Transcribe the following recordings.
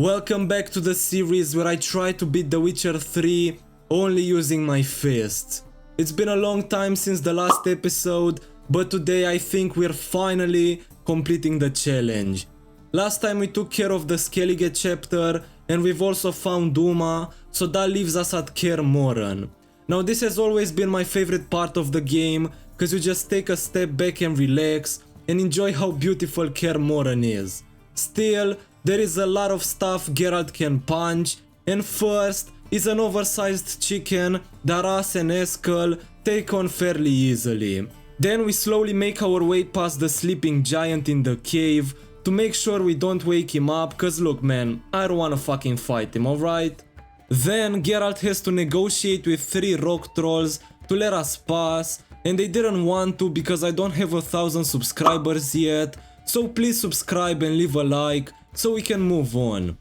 Welcome back to the series where I try to beat The Witcher 3 only using my fists. It's been a long time since the last episode, but today I think we're finally completing the challenge. Last time we took care of the Skellige chapter and we've also found Uma, so that leaves us at Kmorr. Now this has always been my favorite part of the game, cause you just take a step back and relax and enjoy how beautiful Kmorr is. Still, there is a lot of stuff Geralt can punch, and first is an oversized chicken that us and Eskel take on fairly easily. Then we slowly make our way past the sleeping giant in the cave to make sure we don't wake him up, cause look man, I don't wanna fucking fight him, alright? Then Geralt has to negotiate with 3 rock trolls to let us pass, and they didn't want to because I don't have 1,000 subscribers yet, so please subscribe and leave a like so we can move on.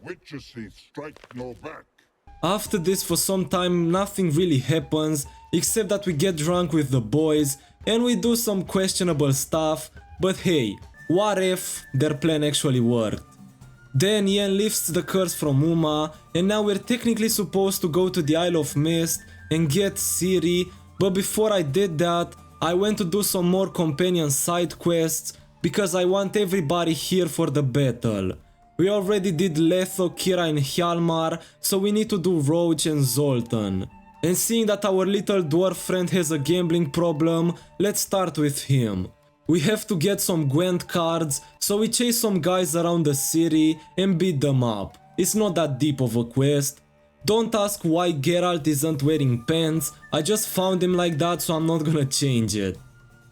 Witches strike no back. After this, for some time nothing really happens except that we get drunk with the boys and we do some questionable stuff, but hey, what if their plan actually worked? Then Yen lifts the curse from Uma and now we're technically supposed to go to the Isle of Mist and get Ciri, but before I did that I went to do some more companion side quests because I want everybody here for the battle. We already did Letho, Kira and Hjalmar, so we need to do Roach and Zoltan. And seeing that our little dwarf friend has a gambling problem, let's start with him. We have to get some Gwent cards, so we chase some guys around the city and beat them up. It's not that deep of a quest. Don't ask why Geralt isn't wearing pants, I just found him like that so I'm not gonna change it.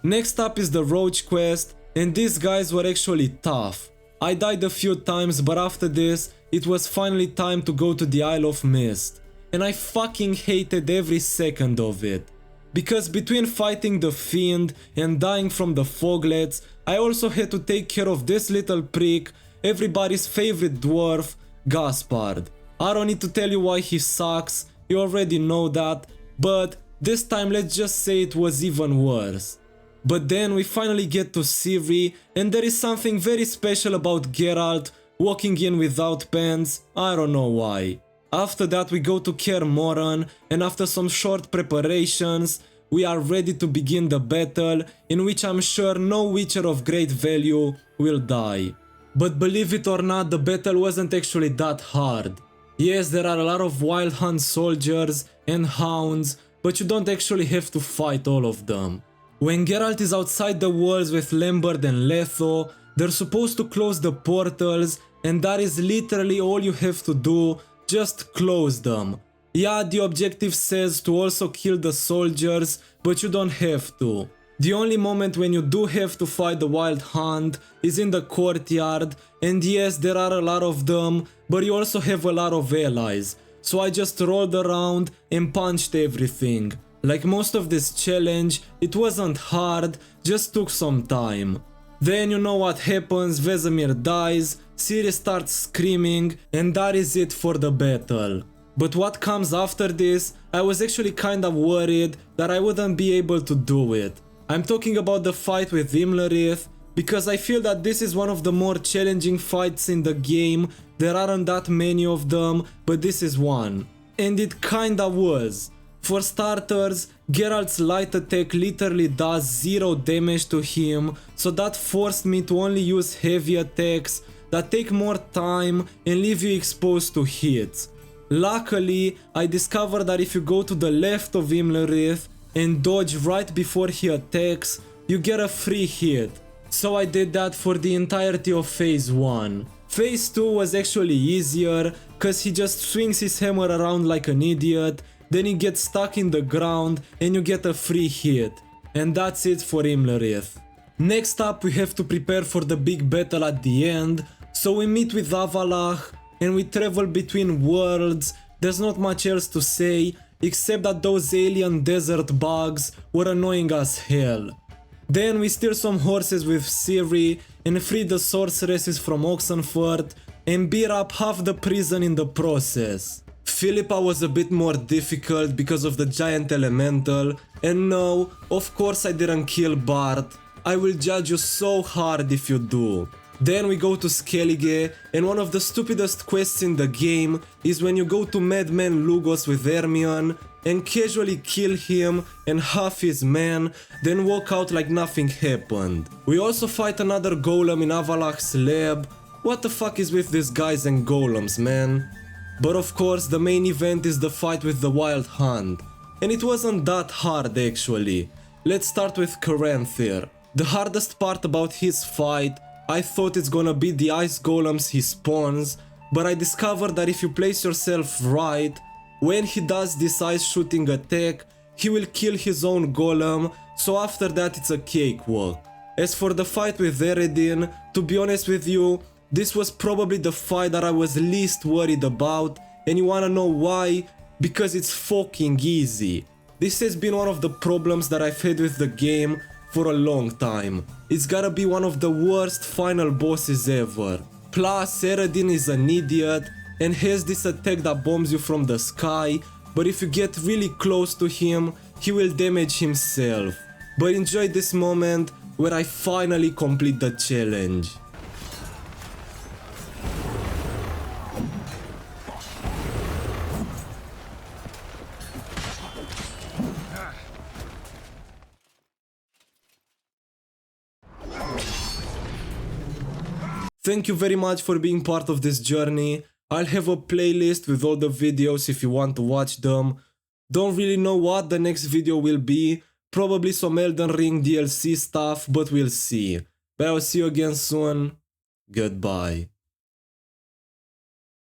Next up is the Roach quest, and these guys were actually tough. I died a few times, but after this, it was finally time to go to the Isle of Mist. And I fucking hated every second of it. Because between fighting the fiend and dying from the foglets, I also had to take care of this little prick, everybody's favorite dwarf, Gaspard. I don't need to tell you why he sucks, you already know that, but this time let's just say it was even worse. But then we finally get to Ciri, and there is something very special about Geralt walking in without pants, I don't know why. After that we go to Kmorr, and after some short preparations, we are ready to begin the battle, in which I'm sure no Witcher of great value will die. But believe it or not, the battle wasn't actually that hard. Yes, there are a lot of Wild Hunt soldiers and hounds, but you don't actually have to fight all of them. When Geralt is outside the walls with Lambert and Letho, they're supposed to close the portals, and that is literally all you have to do, just close them. Yeah, the objective says to also kill the soldiers, but you don't have to. The only moment when you do have to fight the Wild Hunt is in the courtyard, and yes, there are a lot of them, but you also have a lot of allies, so I just rolled around and punched everything. Like most of this challenge, it wasn't hard, just took some time. Then you know what happens, Vesemir dies, Ciri starts screaming, and that is it for the battle. But what comes after this, I was actually kinda worried that I wouldn't be able to do it. I'm talking about the fight with Imlerith, because I feel that this is one of the more challenging fights in the game. There aren't that many of them, but this is one. And it kinda was. For starters, Geralt's light attack literally does 0 damage to him, so that forced me to only use heavy attacks that take more time and leave you exposed to hits. Luckily, I discovered that if you go to the left of Imlerith and dodge right before he attacks, you get a free hit. So I did that for the entirety of phase 1. Phase 2 was actually easier, cause he just swings his hammer around like an idiot, then he gets stuck in the ground and you get a free hit. And that's it for Imlerith. Next up we have to prepare for the big battle at the end, so we meet with Avalach and we travel between worlds. There's not much else to say, except that those alien desert bugs were annoying as hell. Then we steal some horses with Ciri and free the sorceresses from Oxenfurt and beat up half the prison in the process. Philippa was a bit more difficult because of the giant elemental, and no, of course I didn't kill Bart. I will judge you so hard if you do. Then we go to Skellige, and one of the stupidest quests in the game is when you go to Madman Lugos with Hermione and casually kill him and half his men, then walk out like nothing happened. We also fight another golem in Avalach's lab. What the fuck is with these guys and golems, man? But of course the main event is the fight with the Wild Hunt. And it wasn't that hard actually. Let's start with Caranthir. The hardest part about his fight, I thought it's gonna be the ice golems he spawns, but I discovered that if you place yourself right, when he does this ice shooting attack, he will kill his own golem, so after that it's a cakewalk. As for the fight with Eredin, to be honest with you, this was probably the fight that I was least worried about, and you wanna know why? Because it's fucking easy. This has been one of the problems that I've had with the game for a long time. It's gotta be one of the worst final bosses ever. Plus, Eredin is an idiot and has this attack that bombs you from the sky, but if you get really close to him, he will damage himself. But enjoy this moment where I finally complete the challenge. Thank you very much for being part of this journey. I'll have a playlist with all the videos if you want to watch them. Don't really know what the next video will be. Probably some Elden Ring DLC stuff, but we'll see. But I'll see you again soon. Goodbye.